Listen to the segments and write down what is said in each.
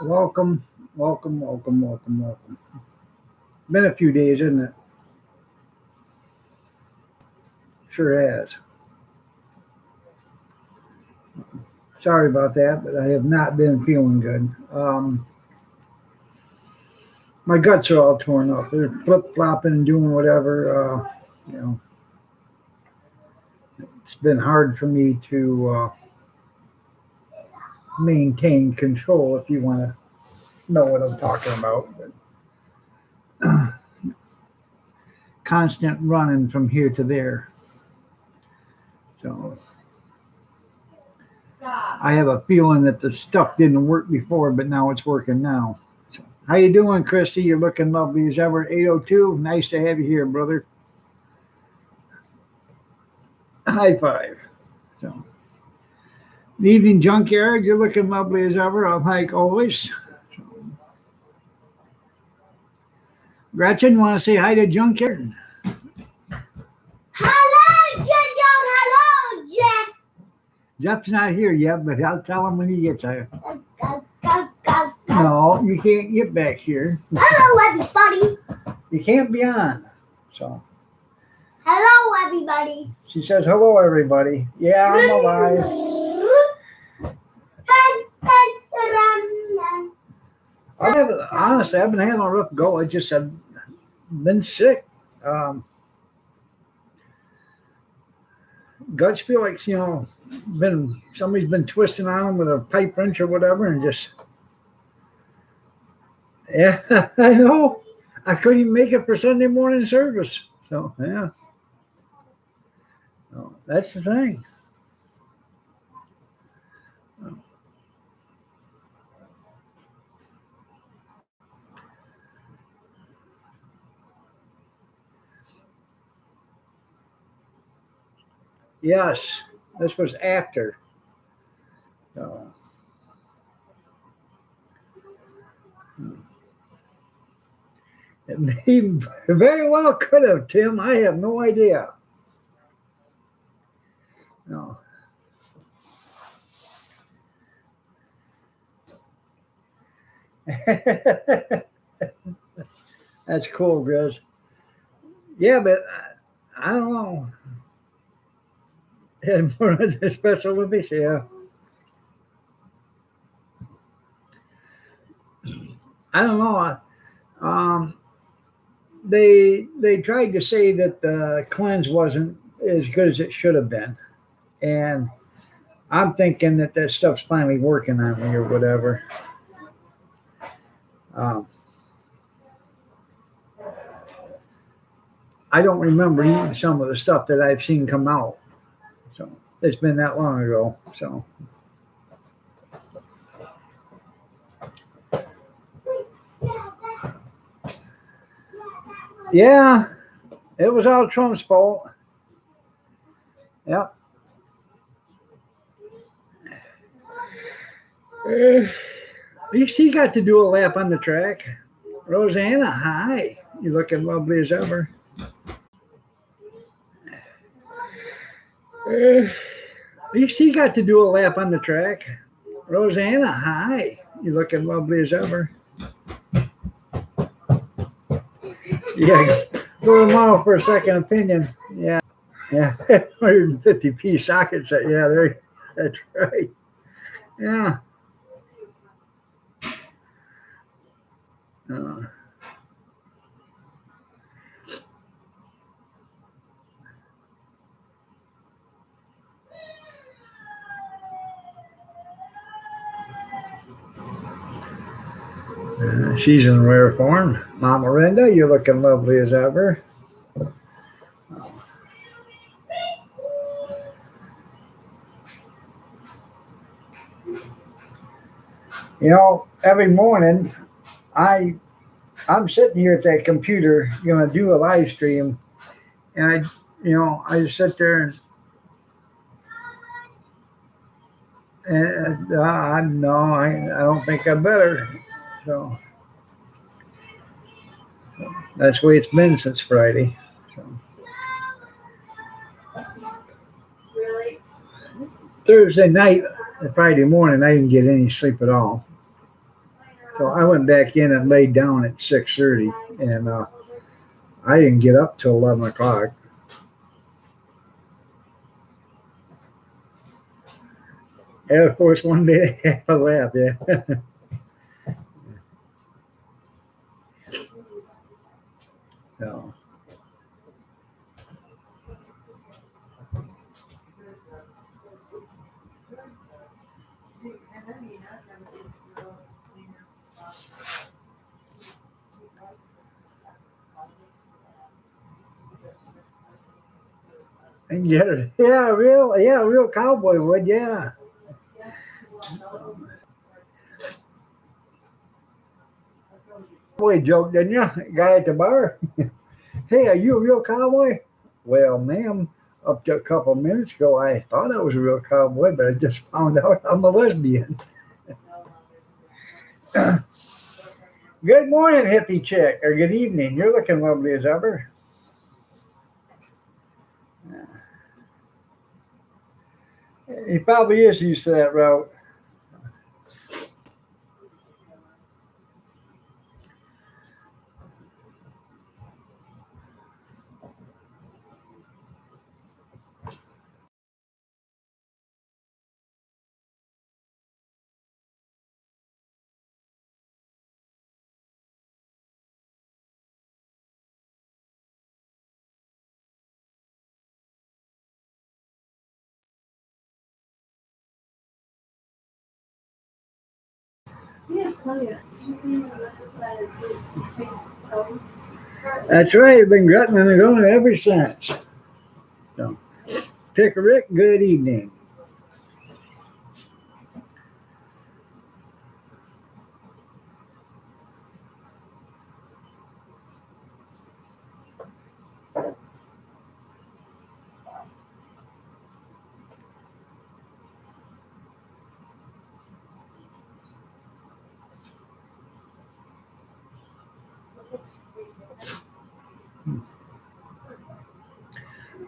Welcome, welcome, welcome, welcome, welcome. Been a few days, isn't it? Sure has. Sorry about that, but I have not been feeling good. My guts are all torn up. They're flip flopping and doing whatever. You know, it's been hard for me to maintain control. If you want to know what I'm talking about, but constant running from here to there. So I have a feeling that the stuff didn't work before, but now it's working now. How you doing, Christy? You're looking lovely as ever. 802. Nice to have you here, brother. High five. So, evening junkyard. You're looking lovely as ever. I'm Mike always. Gretchen, want to say hi to junkyard? Hello, Junkyard. Hello, Jeff. Jeff's not here yet, but I'll tell him when he gets here. Go. No, you can't get back here. Hello, everybody. You can't be on. So Hello, everybody. she says, hello, everybody. Yeah, I'm alive. Honestly, I've been having a rough go. I've been sick. Um, Guts feel like, been somebody's been twisting on them with a pipe wrench or whatever, and just yeah, I know. I couldn't even make it for Sunday morning service. So yeah, so, that's the thing. Yes, this was after. So, it may very well could have, Tim. I have no idea. No. That's cool, Grizz. Yeah, but I don't know. And for the Special Olympics, yeah. I don't know. Um, they tried to say that the cleanse wasn't as good as it should have been, and I'm thinking that that stuff's finally working on me or whatever. Um, I don't remember eating some of the stuff that I've seen come out. So it's been that long ago. So yeah, it was all Trump's fault. Yep. At least he got to do a lap on the track. Rosanna, hi. You're looking lovely as ever. At least he got to do a lap on the track. Rosanna, hi. You're looking lovely as ever. Yeah, go tomorrow for a second opinion. Yeah. 150p socket set. Yeah, there. That's right. Yeah. Uh, she's in rare form. Mama Renda, you're looking lovely as ever. Every morning I I'm sitting here at that computer, gonna do a live stream, and I just sit there and no, I don't think I better. So that's the way it's been since Friday. So Thursday night and Friday morning, I didn't get any sleep at all. So I went back in and laid down at 6:30, and I didn't get up till 11 o'clock. And of course, one day I had a laugh. Yeah. So, and get it. Yeah, real cowboy would. Yeah. Boy joke, didn't you? Guy at the bar. Hey, are you a real cowboy? Well, ma'am, up to a couple minutes ago, I thought I was a real cowboy, but I just found out I'm a lesbian. Good morning, hippie chick, or good evening. You're looking lovely as ever. He probably is used to that route. That's right. I've been grunting and going ever since. So, Pick a Rick, good evening.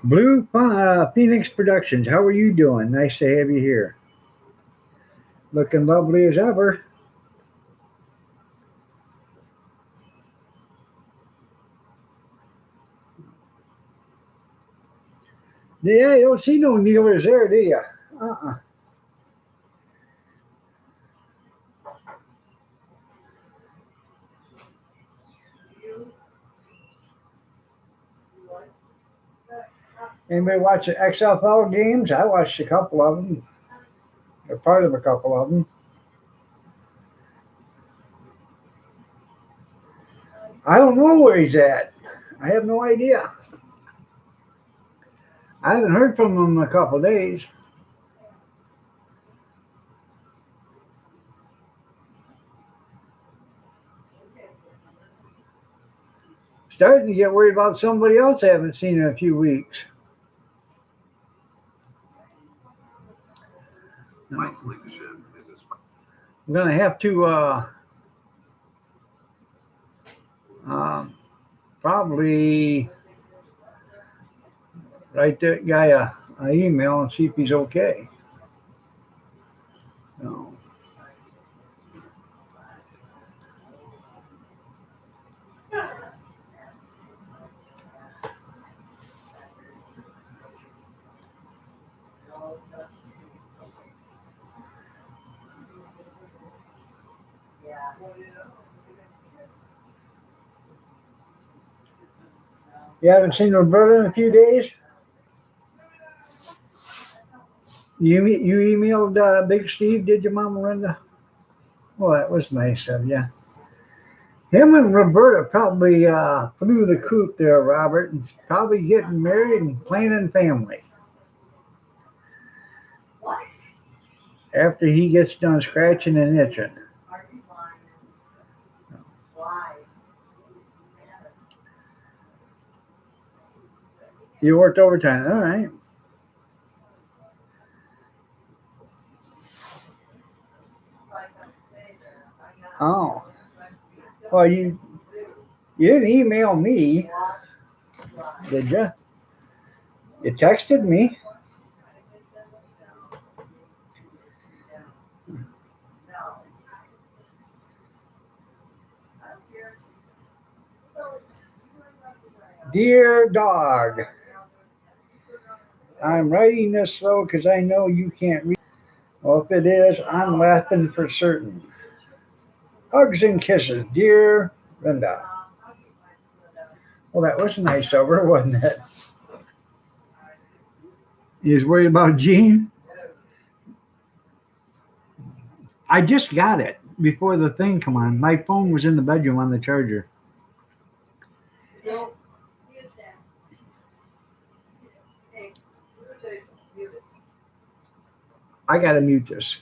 Blue Phoenix Productions, how are you doing? Nice to have you here. Looking lovely as ever. Yeah, you don't see no kneelers there, do you? Uh-uh. Anybody watch the XFL games? I watched a couple of them, or part of a couple of them. I don't know where he's at. I have no idea. I haven't heard from him in a couple of days. Starting to get worried about somebody else I haven't seen in a few weeks. Mike's leadership is a I'm gonna have to probably write that guy a email and see if he's okay. So, you haven't seen Roberta in a few days? You emailed Big Steve, did you, Mama Linda? Well, that was nice of you. Him and Roberta probably flew the coop there, Robert, and probably getting married and planning family. After he gets done scratching and itching. You worked overtime, all right. Oh, well, you didn't email me, did you? You texted me. Dear dog, I'm writing this slow because I know you can't read. Well, if it is, I'm laughing for certain. Hugs and kisses, dear Linda. Well, that was nice of her, wasn't it? You was worried about Jean? I just got it before the thing come on. My phone was in the bedroom on the charger. I gotta mute this.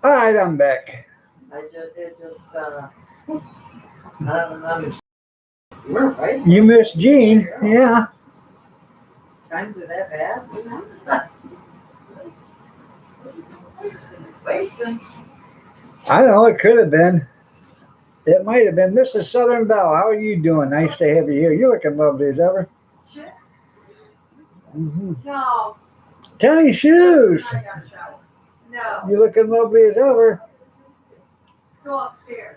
All right, I'm back. You missed Jean, yeah. Times are that bad? Wasting. I don't know. It could have been. It might have been. Mrs. Southern Belle, how are you doing? Nice to have you here. You're looking lovely as ever. Mm-hmm. No. Tenny shoes. No. You're looking lovely as ever. Go upstairs.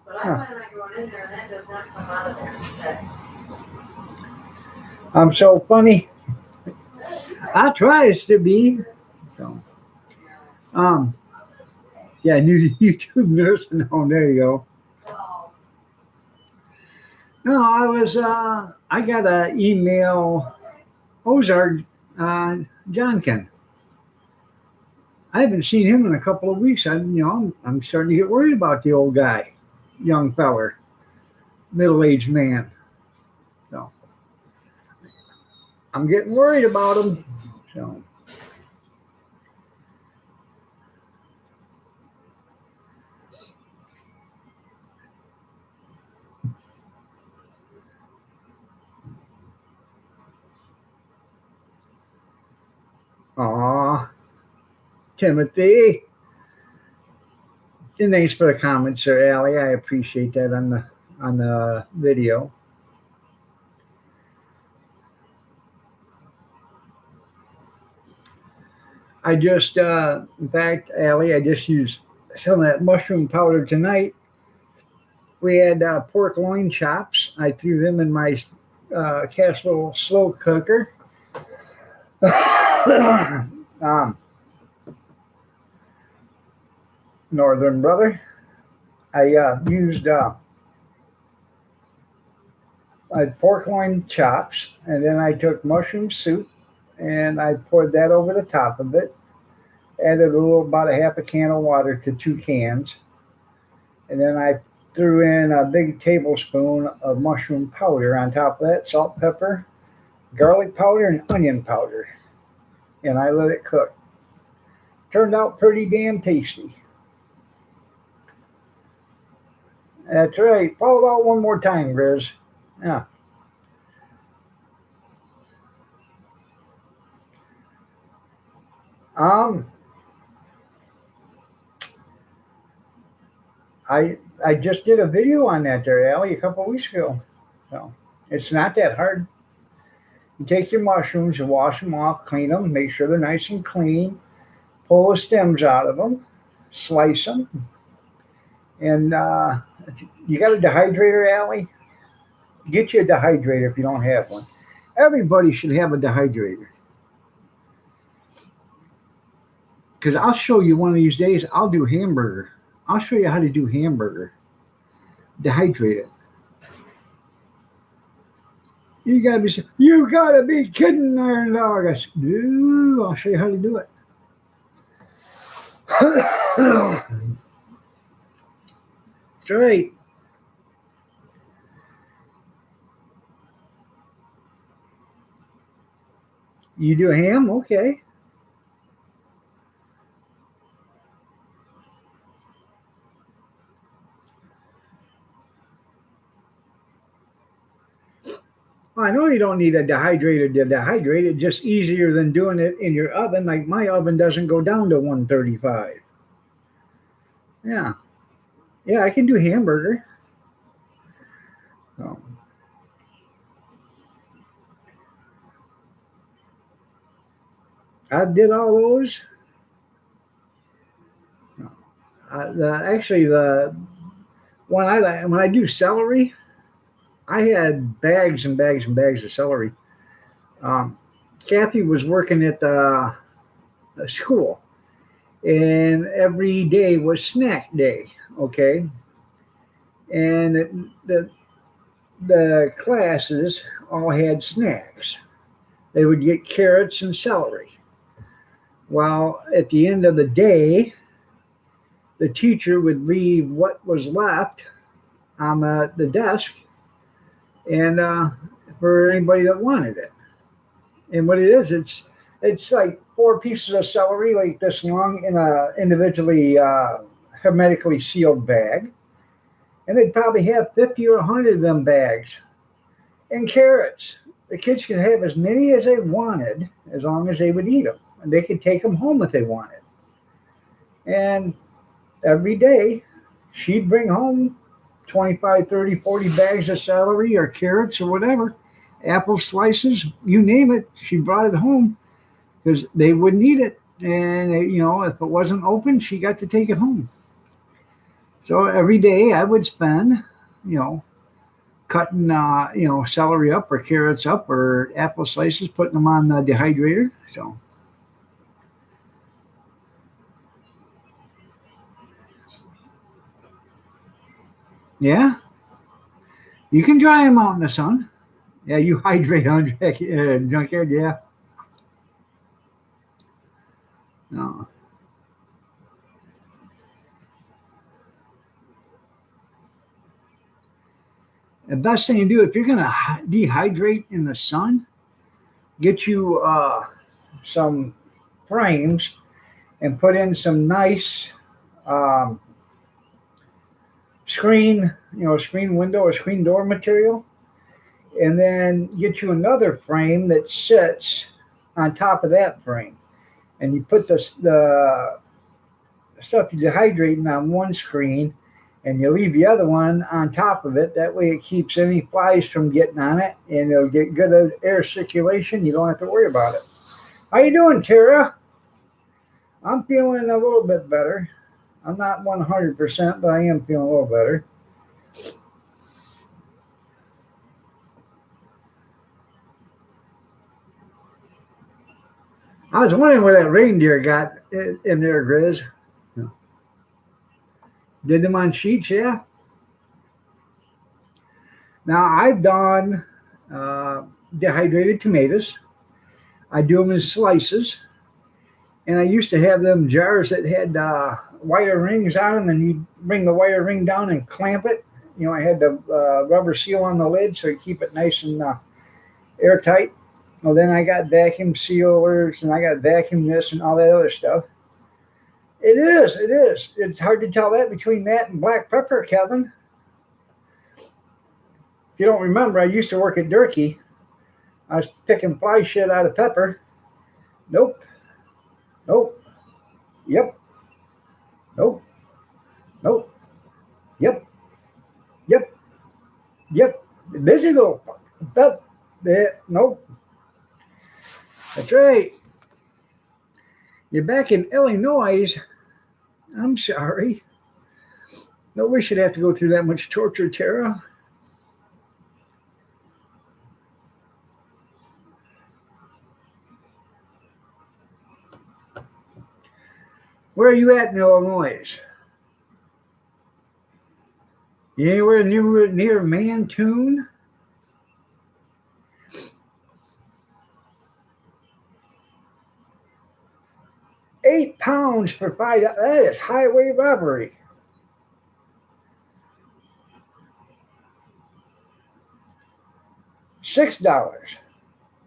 But I plan on going in there and that does not come out of there today. I'm so funny. I tries to be. So, yeah, new YouTube nursing home. There you go. Oh. No, I got an email, Ozark, Johnkin. I haven't seen him in a couple of weeks. I'm starting to get worried about the old guy, young feller, middle-aged man. So, I'm getting worried about him. So. Aw, Timothy. And thanks for the comments, Sir Allie. I appreciate that on the video. I just, in fact, Allie, I just used some of that mushroom powder tonight. We had pork loin chops. I threw them in my Castle slow cooker. Northern brother. I used pork loin chops, and then I took mushroom soup, and I poured that over the top of it. Added about a half a can of water to 2 cans, and then I threw in a big tablespoon of mushroom powder on top of that, salt, pepper, garlic powder, and onion powder, and I let it cook. Turned out pretty damn tasty. That's right. Follow out one more time, Grizz. Yeah. I just did a video on that there, Allie, a couple of weeks ago. So it's not that hard. You take your mushrooms, you wash them off, clean them, make sure they're nice and clean. Pull the stems out of them. slice them, and you got a dehydrator, Allie? Get you a dehydrator if you don't have one. Everybody should have a dehydrator. Because I'll show you one of these days, I'll do hamburger. I'll show you how to do hamburger. Dehydrate it. You gotta be kidding, Iron Dog. I said, no, I'll show you how to do it. Straight. You do ham? Okay. Well, I know you don't need a dehydrator to dehydrate it, just easier than doing it in your oven. Like my oven doesn't go down to 135. Yeah. Yeah, I can do hamburger. So. I did all those. Actually, when I do celery, I had bags and bags and bags of celery. Kathy was working at the school, and every day was snack day. Okay, and the classes all had snacks. They would get carrots and celery. Well, at the end of the day, the teacher would leave what was left on the desk, and for anybody that wanted it. And what it is, it's like 4 pieces of celery like this long in a individually hermetically sealed bag, and they'd probably have 50 or 100 of them bags. And carrots, the kids could have as many as they wanted as long as they would eat them, and they could take them home if they wanted. And every day she'd bring home 25, 30, 40 bags of celery or carrots or whatever, apple slices, you name it. She brought it home because they wouldn't eat it. And, if it wasn't open, she got to take it home. So every day I would spend, cutting, celery up or carrots up or apple slices, putting them on the dehydrator. So. Yeah, you can dry them out in the sun. Yeah, you hydrate on junkyard. Yeah. No. The best thing to do if you're gonna dehydrate in the sun, get you some frames and put in some nice screen window or screen door material, and then get you another frame that sits on top of that frame, and you put the stuff you're dehydrating on one screen, and you leave the other one on top of it. That way it keeps any flies from getting on it, and it'll get good air circulation. You don't have to worry about it. How you doing, Tara? I'm feeling a little bit better. I'm not 100%, but I am feeling a little better. I was wondering where that reindeer got in there, Grizz. Did them on sheets, yeah. Now I've done dehydrated tomatoes. I do them in slices. And I used to have them jars that had wire rings on them, and you bring the wire ring down and clamp it. I had the rubber seal on the lid so you keep it nice and airtight. Well, then I got vacuum sealers, and I got vacuum this and all that other stuff. It is. It's hard to tell that between that and black pepper, Kevin. If you don't remember, I used to work at Durkee. I was picking fly shit out of pepper. Nope. Yep. Nope. Yep. Busy little fuck. Nope. That's right. You're back in Illinois. I'm sorry. Nobody should have to go through that much torture, Tara. Where are you at in Illinois? You anywhere near Mantoon? £8 for $5. That is highway robbery. $6.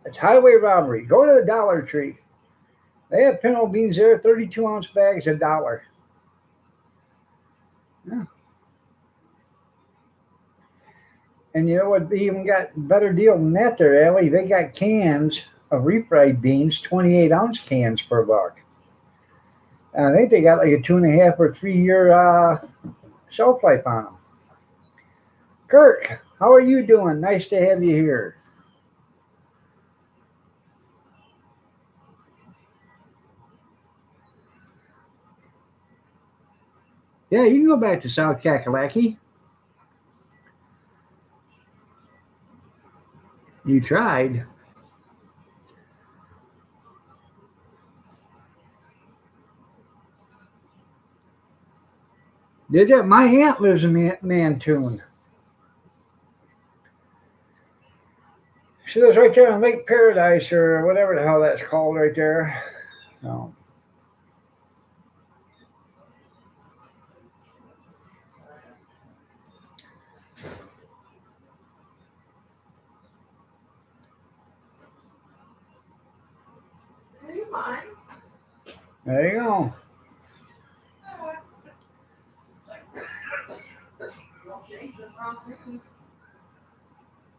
That's highway robbery. Go to the Dollar Tree. They have pinto beans there, 32-ounce bags, $1. Yeah. And you know what? They even got a better deal than that there, Ellie. They got cans of refried beans, 28-ounce cans for $1. And I think they got like a 2.5 or 3 year shelf life on them. Kirk, how are you doing? Nice to have you here. Yeah, you can go back to South Kakalaki. You tried. Did that? My aunt lives in Mantoon. She lives right there on Lake Paradise or whatever the hell that's called right there. So. Do you mind? There you go. Well, Jesus, wrong thing.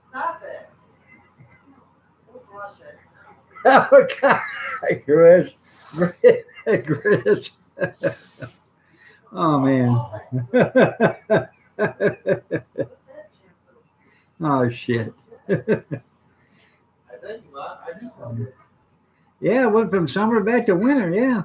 Stop it. We'll flush it. Oh, God. Chris. Oh, man. Oh, shit. Yeah, went from summer back to winter, yeah.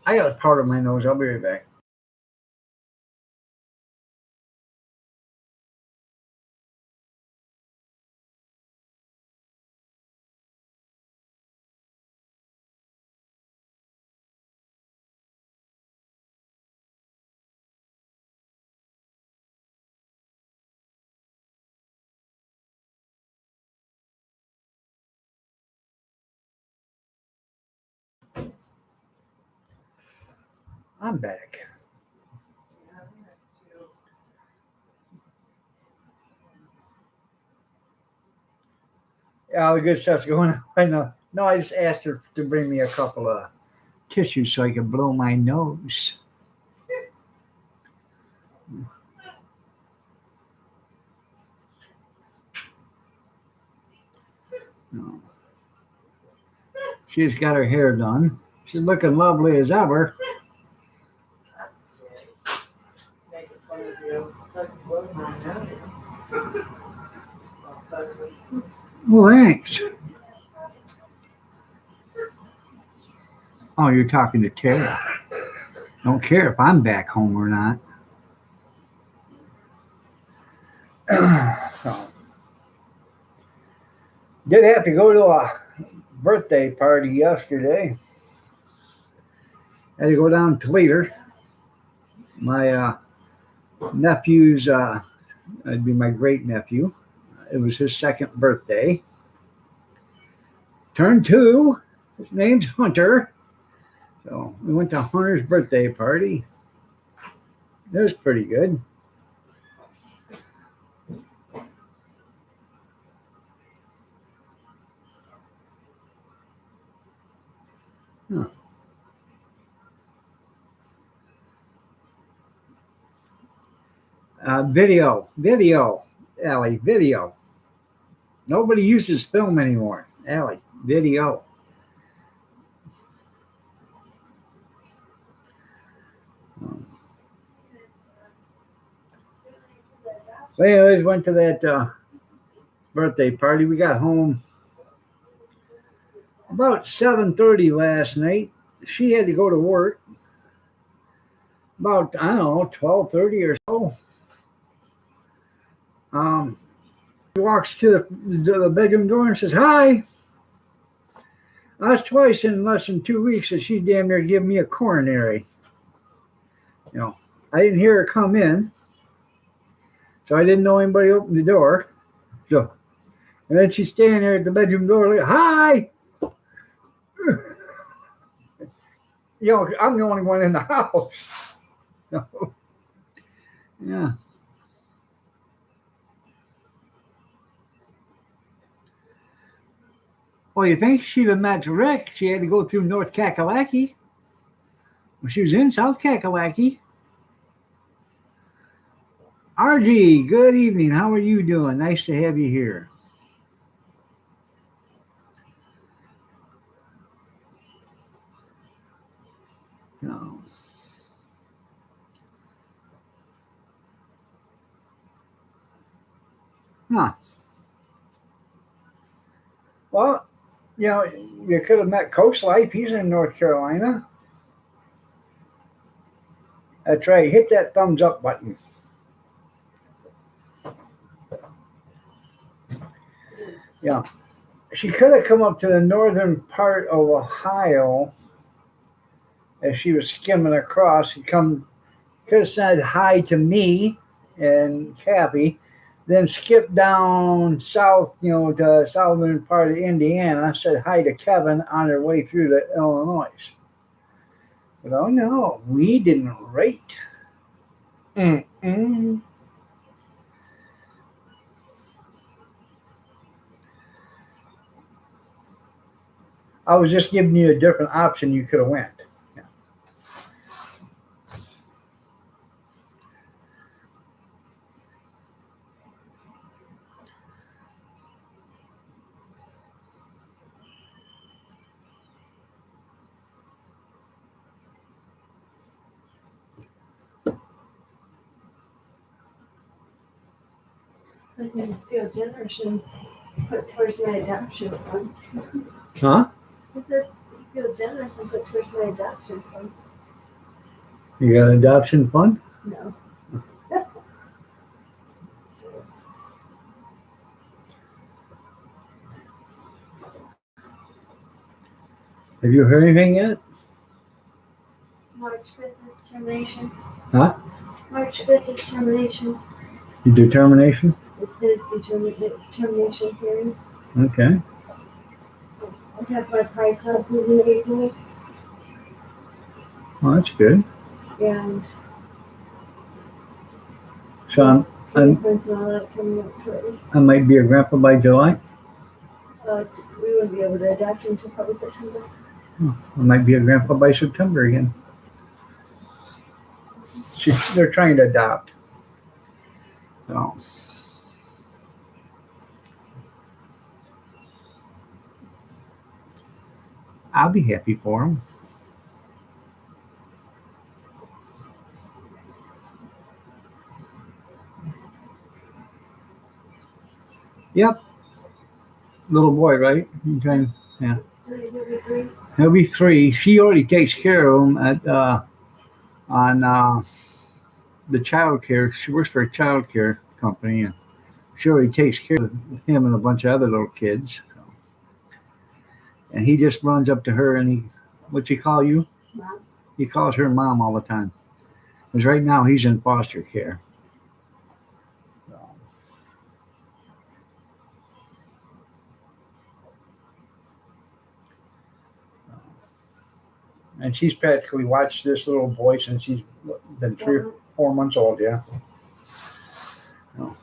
I got a part of my nose. I'll be right back. I'm back. Yeah, all the good stuff's going on. I know. No, I just asked her to bring me a couple of tissues so I could blow my nose. No. She's got her hair done. She's looking lovely as ever. Making fun of you. So I can blow my nose. Well, thanks. Oh, you're talking to Tara. Don't care if I'm back home or not. So, did have to go to a birthday party yesterday. Had to go down to Toledo. My nephew's, it'd be my great nephew. It was his second birthday. Turned 2. His name's Hunter. So we went to Hunter's birthday party. It was pretty good. Video, Allie, video. Nobody uses film anymore. Allie, video. We anyways went to that birthday party. We got home about 7:30 last night. She had to go to work about, I don't know, 12:30 or so. She walks to the bedroom door and says, "Hi." That's twice in less than 2 weeks that she damn near give me a coronary. You know, I didn't hear her come in, so I didn't know anybody opened the door. So, and then she's standing there at the bedroom door like, "Hi." You know, I'm the only one in the house. So, yeah. Well, you think she'd have met Rick? She had to go through North Kakalaki. Well, she was in South Kakalaki. RG, good evening. How are you doing? Nice to have you here. No. Huh. Well, you know, you could have met Coach Life. He's in North Carolina. That's right. Hit that thumbs up button. Yeah. She could have come up to the northern part of Ohio as she was skimming across. Could have said hi to me and Kathy, then skipped down south, you know, to the southern part of Indiana, said hi to Kevin on her way through to Illinois. But oh no, we didn't rate. Mm-mm. I was just giving you a different option you could have went. Yeah. I can feel generous and put towards my adoption fund. Huh? I said, feel generous and put towards my adoption fund. You got an adoption fund? No. Have you heard anything yet? March 5th is termination. Huh? March 5th is termination. Your determination? It's his termination hearing. Okay. I have my pride classes in April, Well, that's good. and So fingerprints and all that coming up shortly. I might be a grandpa by July. We wouldn't be able to adapt until probably September. I might be a grandpa by September again. They're trying to adopt. So. I'll be happy for them. Yep. Little boy, right? Okay. Yeah. He'll be 3. She already takes care of him at on the child care. She works for a child care company, and she already takes care of him and a bunch of other little kids. So. And he just runs up to her and what's he call you? Mom. He calls her mom all the time. Because right now he's in foster care. So. And she's practically watched this little boy since she's been 3 or 4 months old, yeah. So.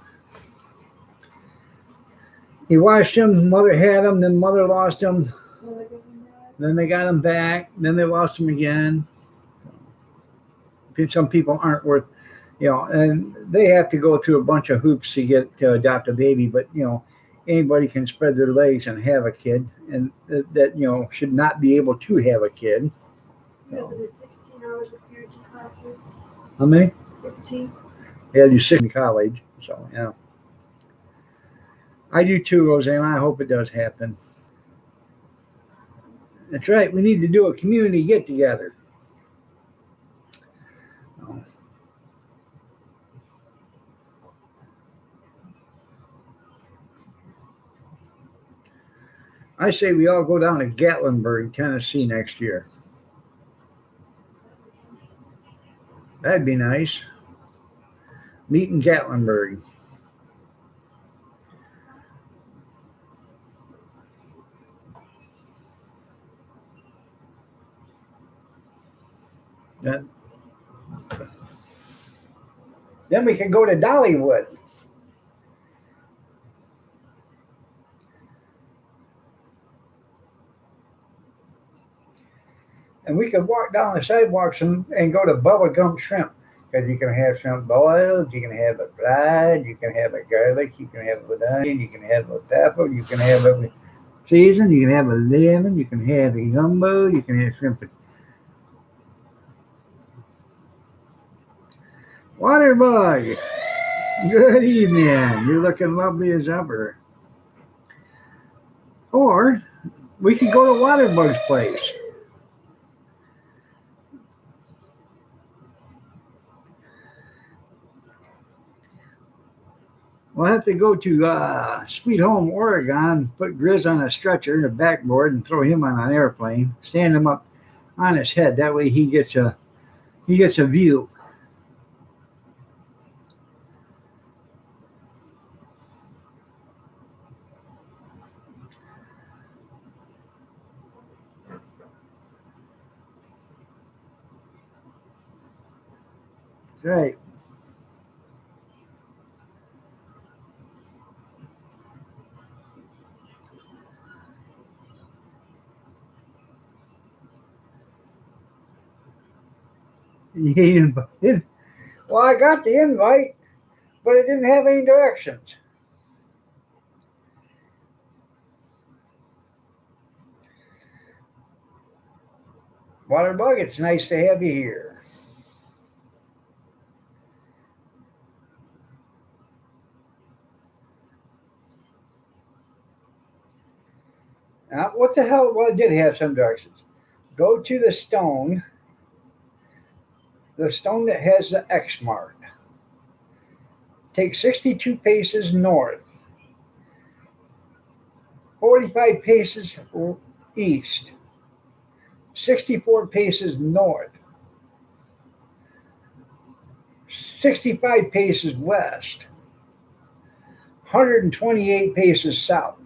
He watched him, mother had him, then mother lost him. Then they got him back, then they lost him again. Some people aren't worth, And they have to go through a bunch of hoops to get to adopt a baby, but anybody can spread their legs and have a kid, and that should not be able to have a kid. You have to do 16 hours of parenting classes. How many? 16. Yeah, you 6 in college, so yeah. I do too, Roseanne. I hope it does happen. That's right. We need to do a community get together. I say we all go down to Gatlinburg, Tennessee next year. That'd be nice. Meet in Gatlinburg. Then we can go to Dollywood. And we could walk down the sidewalks and go to Bubba Gump Shrimp. Because you can have shrimp boiled, you can have it fried, you can have it garlic, you can have it with onion, you can have it with pepper, you can have it with season, you can have it with lemon, you can have a gumbo, you can have shrimp. Waterbug, good evening. You're looking lovely as ever. Or we could go to Waterbug's place. We'll have to go to Sweet Home, Oregon, put Grizz on a stretcher and a backboard and throw him on an airplane, stand him up on his head. That way he gets a view. Right. Well, I got the invite, but it didn't have any directions. Waterbug, it's nice to have you here. Now, what the hell? Well, it did have some directions. Go to the stone that has the X mark. Take 62 paces north, 45 paces east, 64 paces north, 65 paces west, 128 paces south.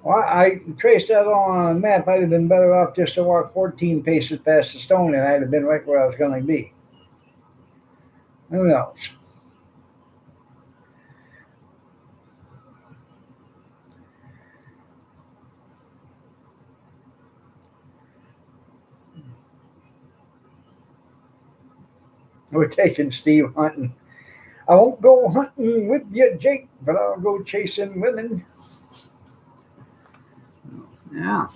Well, I traced that on a map. I'd have been better off just to walk 14 paces past the stone, and I'd have been right where I was going to be. Who knows? We're taking Steve hunting. I won't go hunting with you, Jake, but I'll go chasing women. Yeah.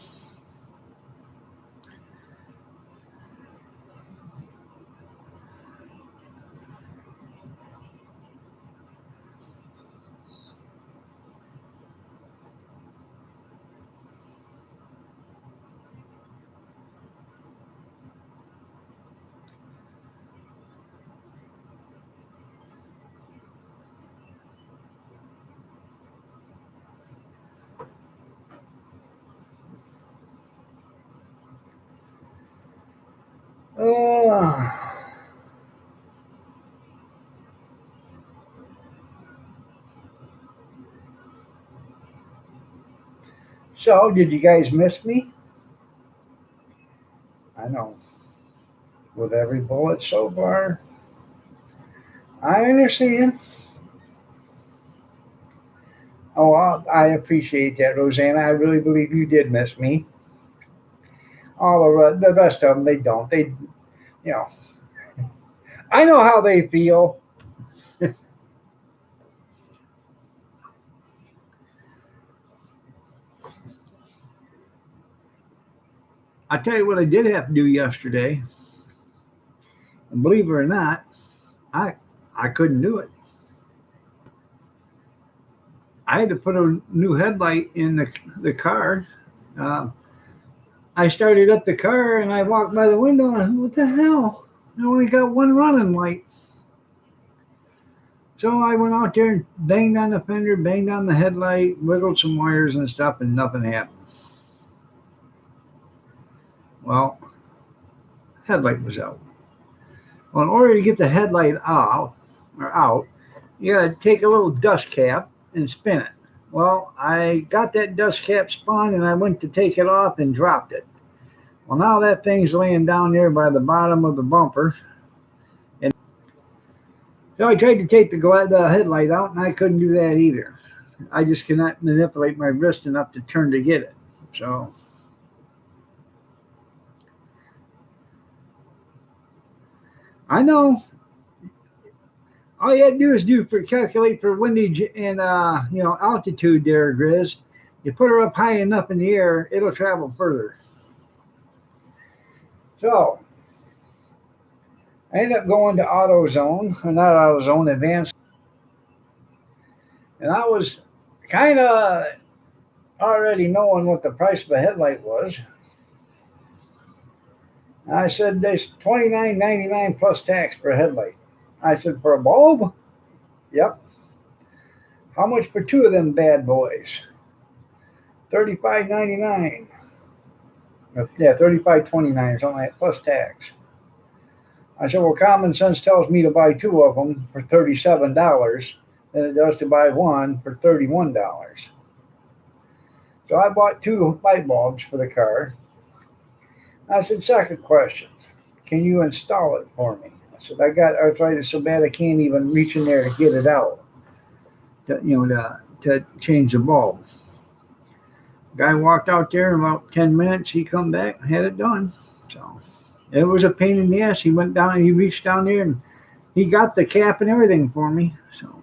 So, did you guys miss me? I know. With every bullet so far. I understand. Oh, I appreciate that, Rosanna. I really believe you did miss me. All the rest of them, they don't. They, I know how they feel. I tell you what I did have to do yesterday, and believe it or not, I I couldn't do it. I had to put a new headlight in the car. Uh, I started up the car and I walked by the window and what the hell? I only got one running light. So I went out there and banged on the fender, banged on the headlight, wiggled some wires and stuff, and nothing happened. Well, headlight was out. Well, in order to get the headlight out, you got to take a little dust cap and spin it. Well, I got that dust cap spun and I went to take it off and dropped it. Well, now that thing's laying down there by the bottom of the bumper. And so I tried to take the headlight out and I couldn't do that either. I just cannot manipulate my wrist enough to turn to get it. So I know all you had to do is calculate for windage and altitude there, Grizz. You put her up high enough in the air, it'll travel further. So I ended up going to AutoZone, or not AutoZone, Advanced, and I was kind of already knowing what the price of a headlight was. I said, there's $29.99 plus tax for a headlight. I said, for a bulb? Yep. How much for two of them bad boys? $35.99. Yeah, $35.29 something like that, plus tax. I said, well, common sense tells me to buy two of them for $37 than it does to buy one for $31. So I bought two light bulbs for the car. I said, second question, can you install it for me? I said, I got arthritis so bad I can't even reach in there to get it out, to change the bulb. Guy walked out there in about 10 minutes. He come back and had it done. So it was a pain in the ass. He went down and he reached down there and he got the cap and everything for me. So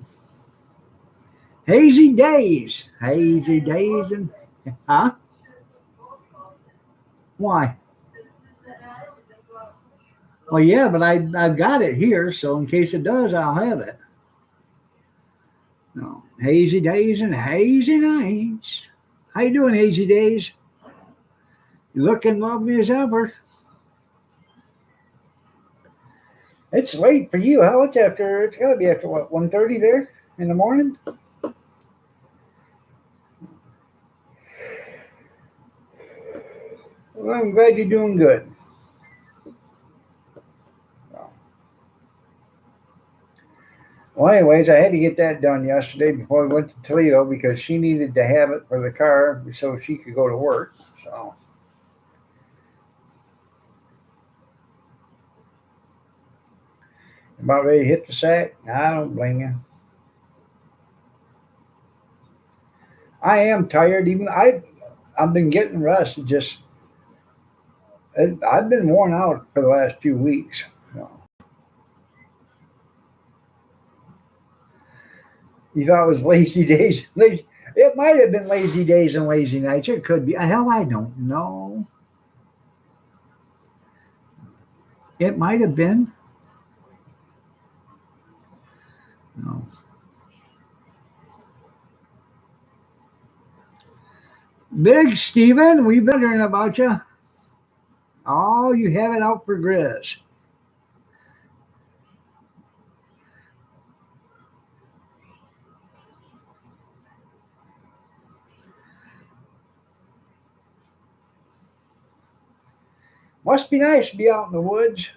hazy days and huh? Why? Well, yeah, but I've got it here, so in case it does, I'll have it. No, hazy days and hazy nights. How you doing, hazy days? You looking lovely as ever. It's late for you. How it's after? It's got to be after what, 1:30 there in the morning? Well, I'm glad you're doing good. Well, anyways, I had to get that done yesterday before we went to Toledo because she needed to have it for the car so she could go to work. So, about ready to hit the sack? I don't blame you. I am tired. Even I've been getting rest. I've been worn out for the last few weeks. So. You thought it was lazy days. It might have been lazy days and lazy nights. It could be. Hell, I don't know. It might have been. No. Big Steven, we've been wondering about you. Oh, you have it out for Grizz. Must be nice to be out in the woods.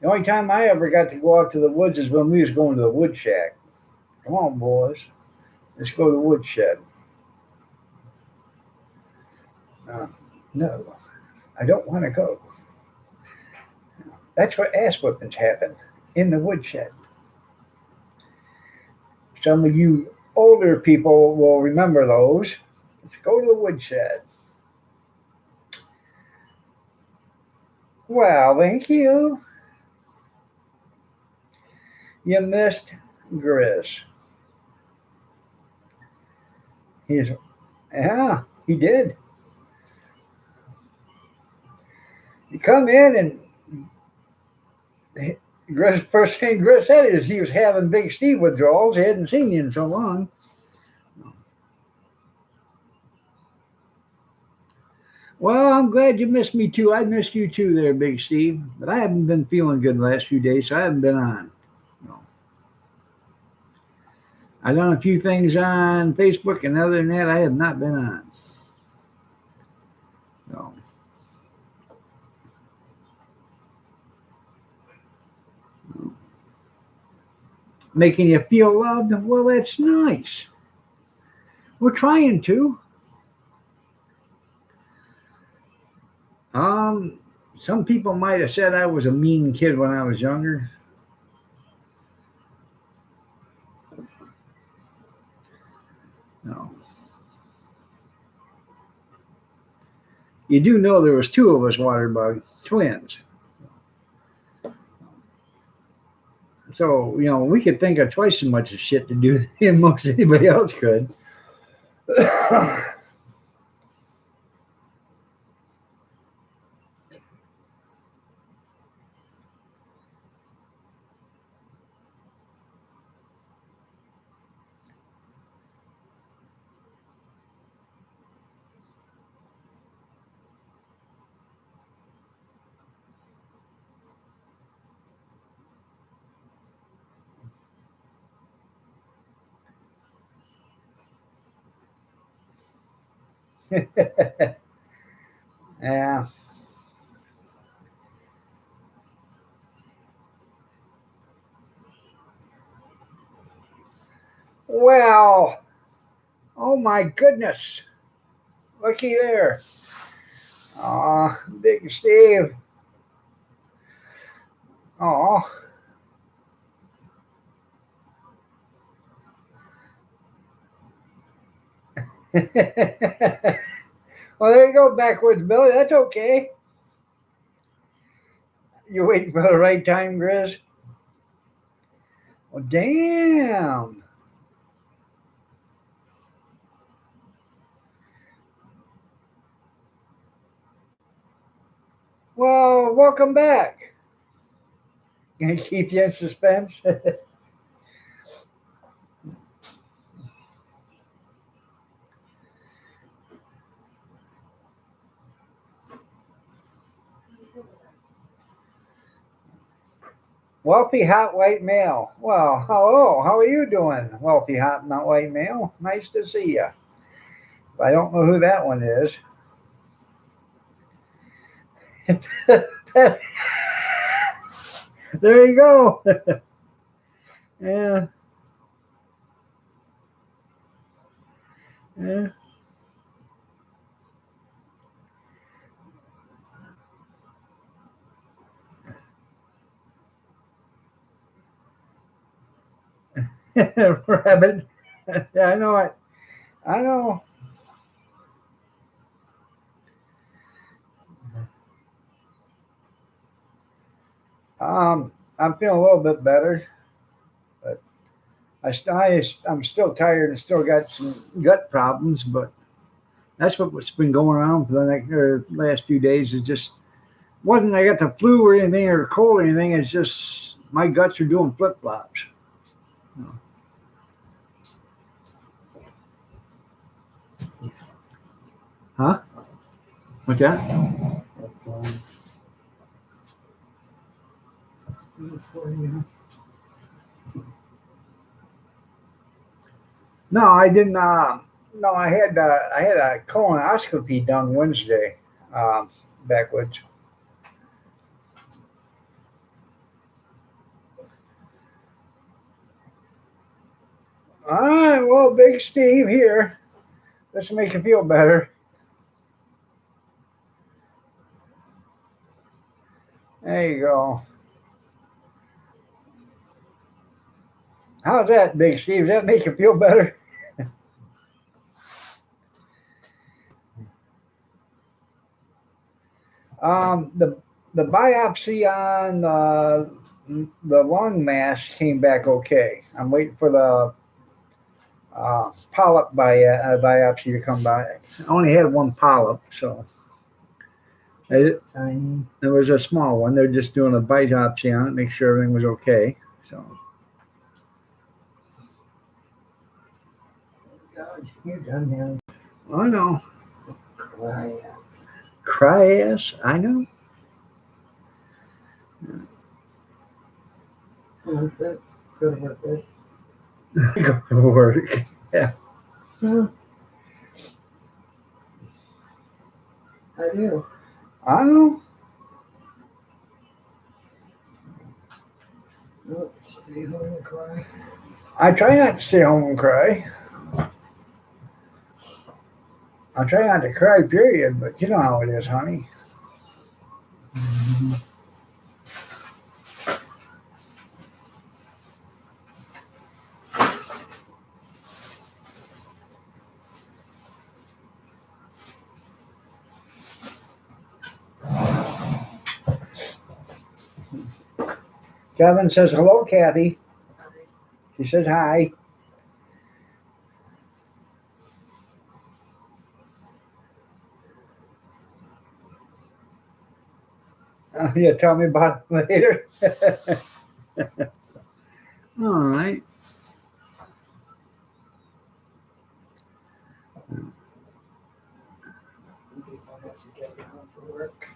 The only time I ever got to go out to the woods is when we was going to the wood shack. Come on, boys. Let's go to the woodshed. No, I don't want to go. That's where ass whippings happen, in the woodshed. Some of you older people will remember those. Let's go to the woodshed. Well, thank you. You missed Grizz. Yeah, he did. You come in and Grizz, first thing Grizz said is he was having Big Steve withdrawals. He hadn't seen you in so long. Well, I'm glad you missed me too. I missed you too there, Big Steve. But I haven't been feeling good the last few days, so I haven't been on. No. I've done a few things on Facebook, and other than that, I have not been on. No. Making you feel loved? Well, that's nice. We're trying to. Some people might have said I was a mean kid when I was younger. No. You do know there was two of us Waterbug twins. So, we could think of twice as much of shit to do than most anybody else could. Yeah. Well, oh my goodness. Looky there. Aw, Big Steve. Aw. Well, there you go, Backwoods Billy. That's okay. You waiting for the right time, Grizz? Well, damn. Well, welcome back. Gonna keep you in suspense. Wealthy hot white male. Well, hello. How are you doing, wealthy hot not white male? Nice to see you. I don't know who that one is. There you go. Yeah. Yeah. Rabbit. Yeah, I know it. I know. I'm feeling a little bit better, but I'm still tired and still got some gut problems. But that's what's been going around for the last few days. Is just wasn't I got the flu or anything or cold or anything. It's just my guts are doing flip flops. Huh? What's that? No, I didn't. No, I had a colonoscopy done Wednesday. Backwoods. All right, well, Big Steve here. This will make you feel better. There you go. How's that, Big Steve? Does that make you feel better? The biopsy on the lung mass came back okay. I'm waiting for the polyp biopsy to come back. I only had one polyp, so it, Tiny. it was a small one. They're just doing a biopsy on it, make sure everything was okay. So God, you're done now. I know. Riots. Cry ass, I know. That's it. Go to work good. Go to work. Huh. I do. I know. Oh, stay home and cry. I try not to stay home and cry. I try not to cry, period, but you know how it is, honey. Kevin says hello, Kathy. She says hi. Yeah, tell me about it later. All right. People have to get home from work.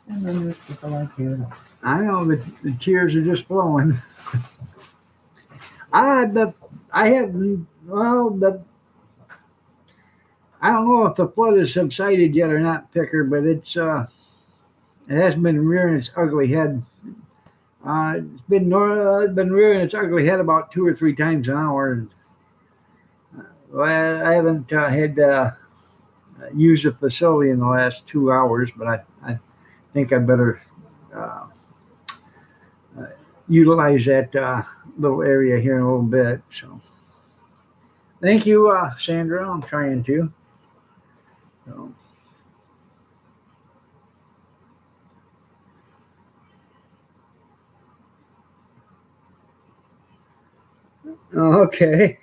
And then there's people like you. I know the tears are just flowing. I have well I don't know if the flood has subsided yet or not, Picker, but it has been rearing its ugly head. It's been rearing its ugly head about 2 or 3 times an hour, and well, I haven't had used the facility in the last 2 hours, but I think I better uh, uh, utilize that little area here in a little bit. So, thank you, Sandra. I'm trying to. So, okay.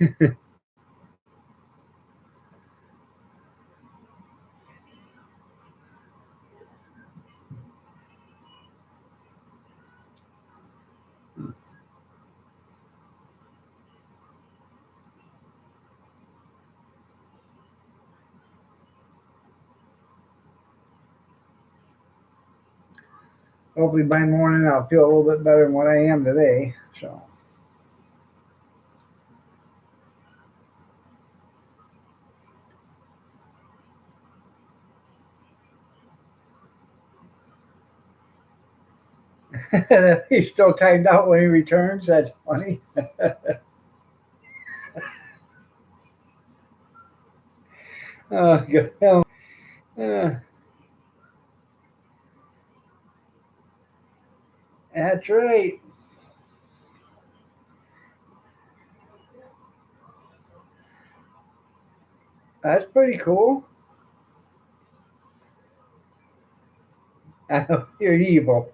Hopefully by morning I'll feel a little bit better than what I am today. So, he's still timed out when he returns. That's funny. Oh, good. Uh, that's right. That's pretty cool. You're evil.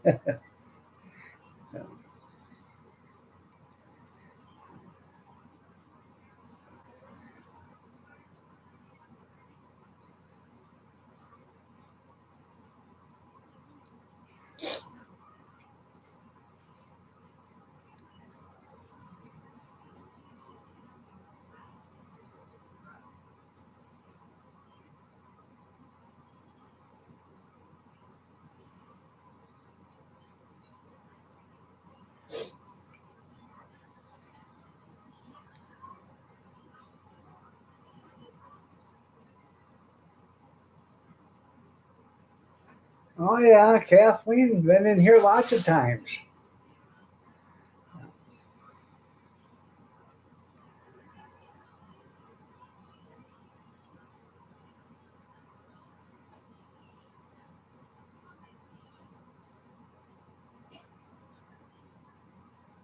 Oh yeah, Kathleen been in here lots of times.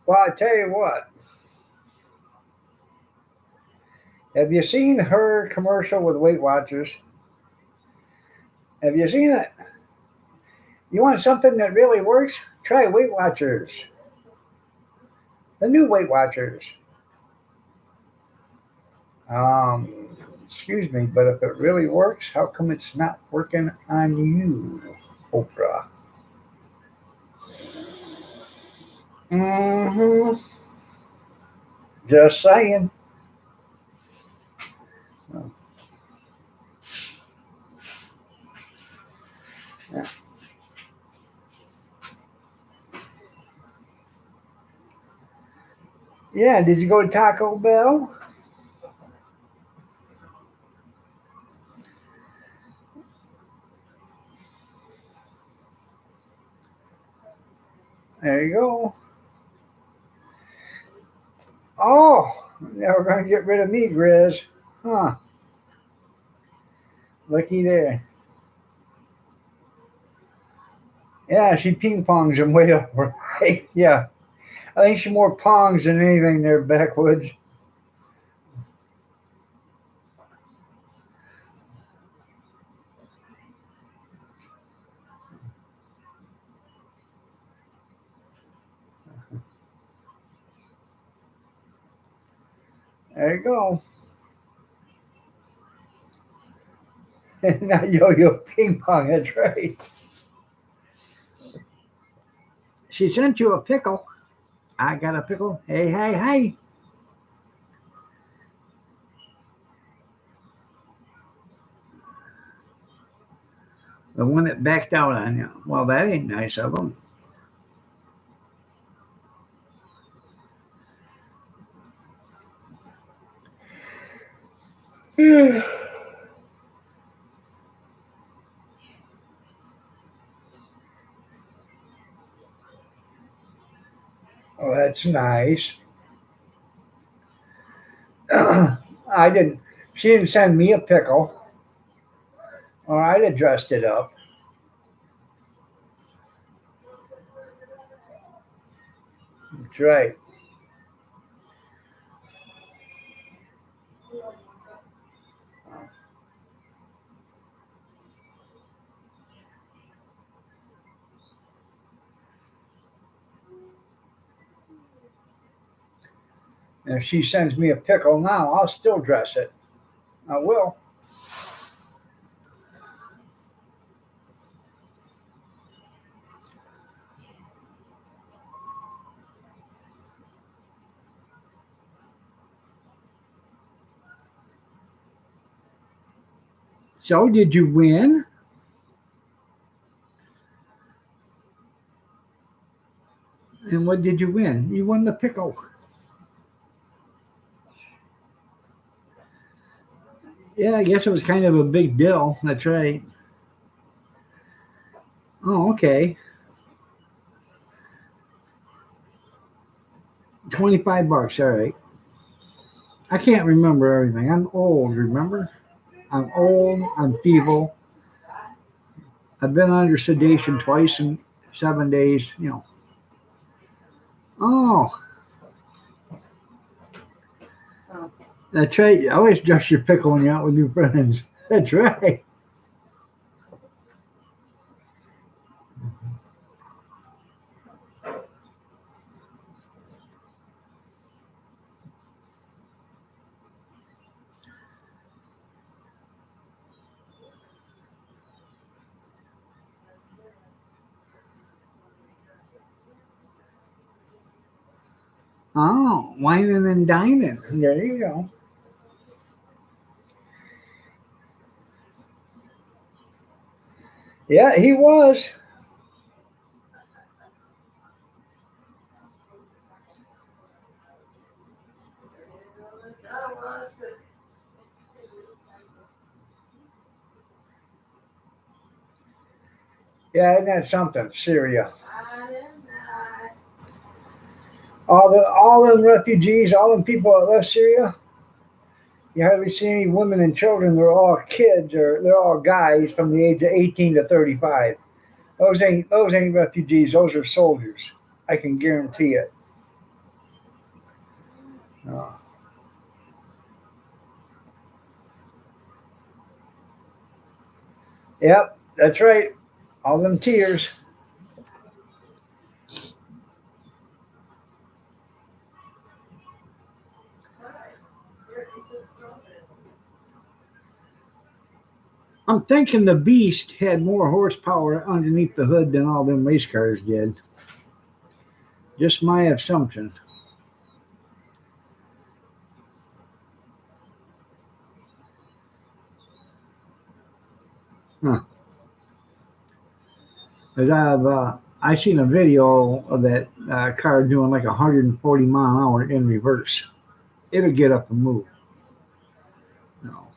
Well, I tell you what. Have you seen her commercial with Weight Watchers? Have you seen it? You want something that really works? Try Weight Watchers. The new Weight Watchers. Excuse me, but if it really works, how come it's not working on you, Oprah? Mm-hmm. Just saying. Yeah. Yeah, did you go to Taco Bell? There you go. Oh, now we're going to get rid of me, Grizz. Huh. Looky there. Yeah, she ping pongs him way over. Yeah. I think she more pongs than anything there, backwoods. There you go. Now yo-yo ping pong, that's right. She sent you a pickle. I got a pickle. Hey, hey, hey. The one that backed out on you. Well, that ain't nice of them. Oh, that's nice. I didn't. She didn't send me a pickle, or I'd have dressed it up. That's right. And if she sends me a pickle now, I'll still dress it. I will. So, did you win? And what did you win? You won the pickle. Yeah, I guess it was kind of a big deal. That's right. Oh, okay. 25 bucks. All right. I can't remember everything. I'm old, remember? I'm old. I'm feeble. I've been under sedation twice in 7 days. Oh, that's right. You always dress your pickle when you're out with your friends. That's right. Oh, whining and dining. There you go. Yeah, he was. Yeah, isn't that something? Syria. All them refugees, all them people that left Syria, you hardly see any women and children. They're all kids or they're all guys from the age of 18 to 35. Those ain't refugees. Those are soldiers. I can guarantee it. Uh, yep. That's right. All them tears. I'm thinking the Beast had more horsepower underneath the hood than all them race cars did. Just my assumption. Huh. 'Cause I seen a video of that car doing like 140 mile an hour in reverse. It'll get up and move. No.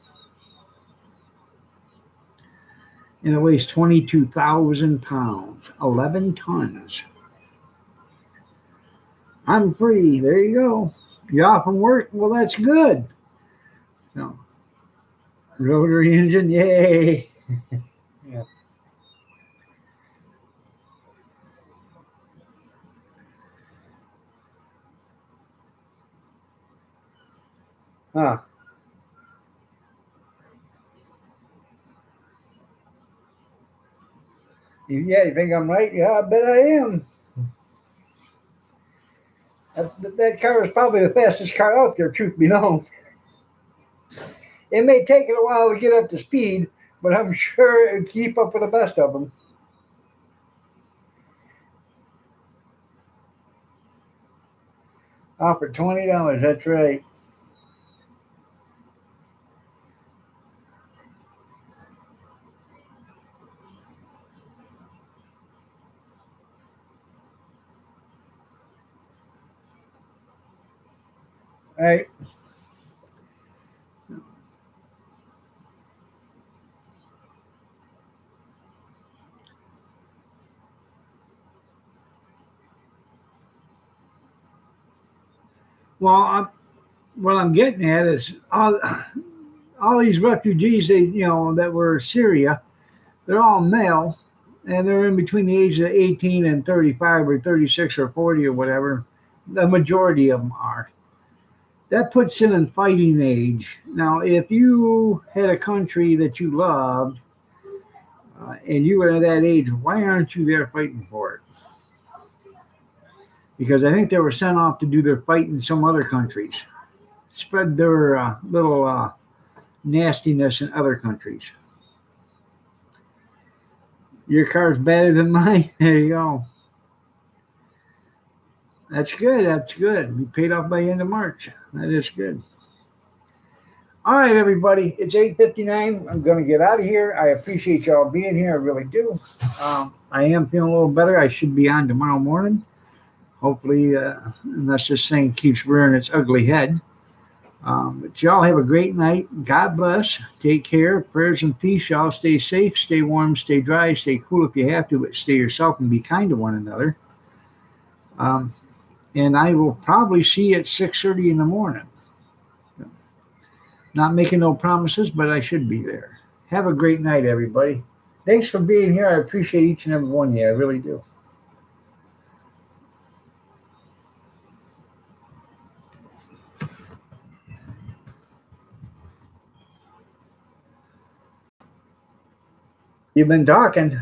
And it weighs 22,000 pounds, 11 tons. I'm free. There you go. You off from work? Well, that's good. No. Rotary engine, yay. Yeah. Huh. Yeah, you think I'm right? Yeah, I bet I am. That car is probably the fastest car out there, truth be known. It may take it a while to get up to speed, but I'm sure it'll keep up with the best of them. Offered $20, that's right. All right. Well, what I'm getting at is all these refugees, that were Syria, they're all male, and they're in between the ages of 18 and 35 or 36 or 40 or whatever. The majority of them are. That puts them in fighting age. Now, if you had a country that you loved and you were at that age, why aren't you there fighting for it? Because I think they were sent off to do their fight in some other countries, spread their little nastiness in other countries. Your car's better than mine. There you go. That's good. That's good. Be paid off by the end of March. That is good. All right, everybody. It's 8:59. I'm going to get out of here. I appreciate y'all being here. I really do. I am feeling a little better. I should be on tomorrow morning. Hopefully, unless this thing keeps rearing its ugly head. But y'all have a great night. God bless. Take care. Prayers and peace. Y'all stay safe, stay warm, stay dry, stay cool if you have to, but stay yourself and be kind to one another. And I will probably see you at 6:30 in the morning. Not making no promises, but I should be there. Have a great night, everybody. Thanks for being here. I appreciate each and every one of you. I really do. You've been talking.